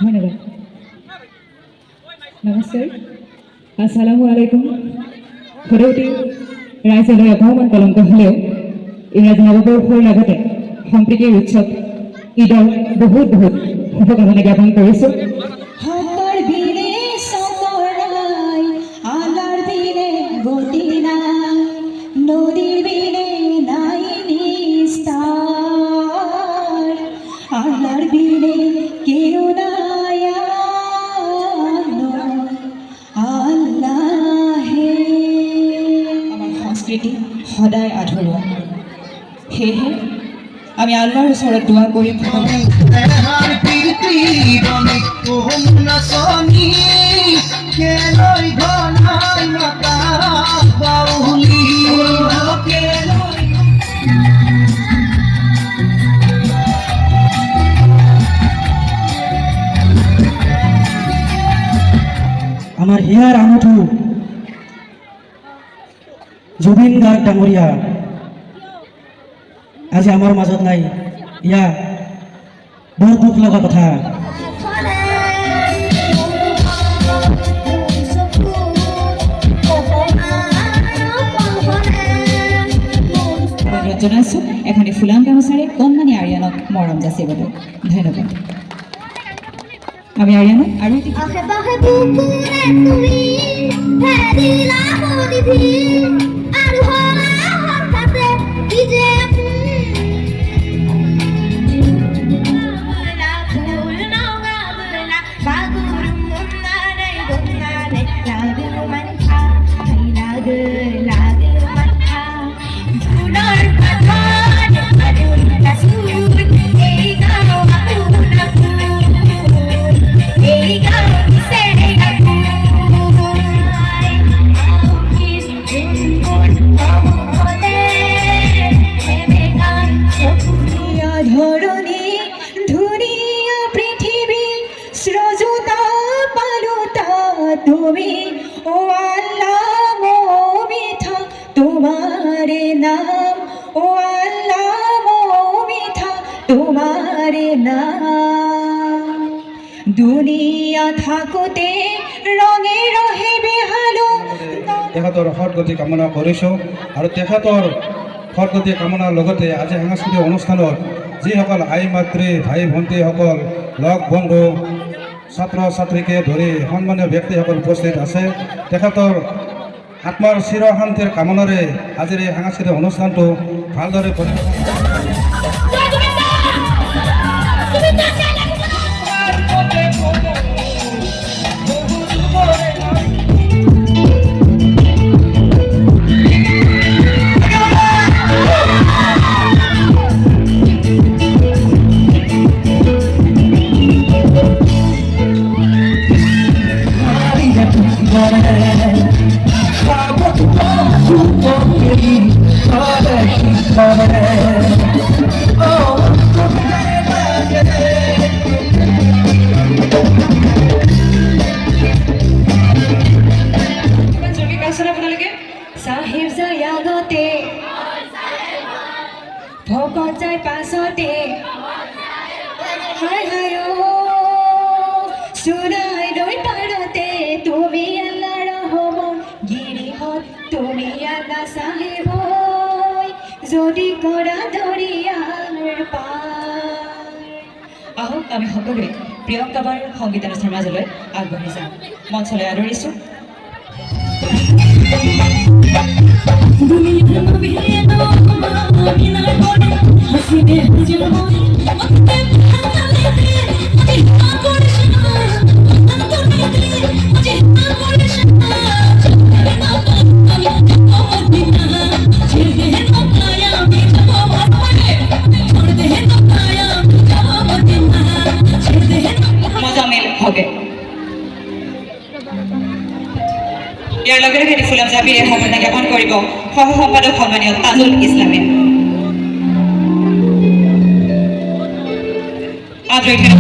ধন্যবাদ। নমস্কাৰ, আসসালামু আলাইকুম। সদৌতি ৰাইজলৈ অকণমান কলংক হ'লেও ইংৰাজী নৱবৰ্ষৰ লগতে সম্প্ৰীতিৰ উৎসৱ ঈদৰ বহুত বহুত শুভকামনা জ্ঞাপন কৰিছোঁ। হাতার বিনে সকরাই আলার বিনে গতি নাই নদীর বিনে নাই নিস্তার আলার বিনে কেউ নাই আল্লাহে। আমার সংস্কৃতি সদায় আধৰুৱা, সেয়েহে আমি আল্লাহৰ ওচৰত দোৱা কৰিম আমাৰ হিয়াৰ আমঠু জুবিন গাৰ্গ ডাঙৰীয়া আজি আমাৰ মাজত নাই। ইয়া বৰ দুখ লগা কথা। অনুৰোধ জনাইছোঁ এখনি ফুলাম গামোচাৰে কণমানি আৰিয়ানক মৰম যাচিবলৈ। ধন্যবাদ। আমি আৰিয়ানক আৰু এটি ধরণী ধুনিয়া পৃথিবী স্রজতা পালুতা তুমি ও আল্লাহ মিঠা তোমারে নাম ও আল্লাহ মিঠা তোমারে নাম দুনিয়া থাকোতে ৰঙে ৰহে বেহালো তেখেতৰ সদগতি কামনা কৰিছোঁ আৰু তেখেতৰ সদগতি কামনাৰ লগতে আজি সাংস্কৃতিক অনুষ্ঠানত যিসকল আই মাতৃ ভাই ভণ্টিসকল লগ বন্ধু ছাত্ৰ ছাত্ৰীকে ধৰি সন্মানীয় ব্যক্তিসকল উপস্থিত আছে, তেখেতৰ আত্মাৰ চিৰ শান্তিৰ কামনাৰে আজিৰ এই সাংস্কৃতিক অনুষ্ঠানটো ভালদৰে সাহেব যায় আগতে ভকত যায় পাছতে হায় হায় সুনাই নৈ পাৰতে তুমি আল্লাহ ৰহমান গিৰিহত তুমি আল্লাহ চাহেব যদি কৰা দৰিয়াৰ পাৰ। আহক আমি সকলোৱে প্ৰিয়ংকাবাৰ সংগীতানুষ্ঠানৰ মাজলৈ আগবাঢ়ি যাওঁ। মঞ্চলৈ আদৰিছোঁ। মজামিল হকে ইয়াৰ লগে লগে ফুলাম জাপিৰে সম্বৰ্ধনা জ্ঞাপন কৰিব সহ সম্পাদক সন্মানীয় তাজুল ইছলামে। আদৰণীয়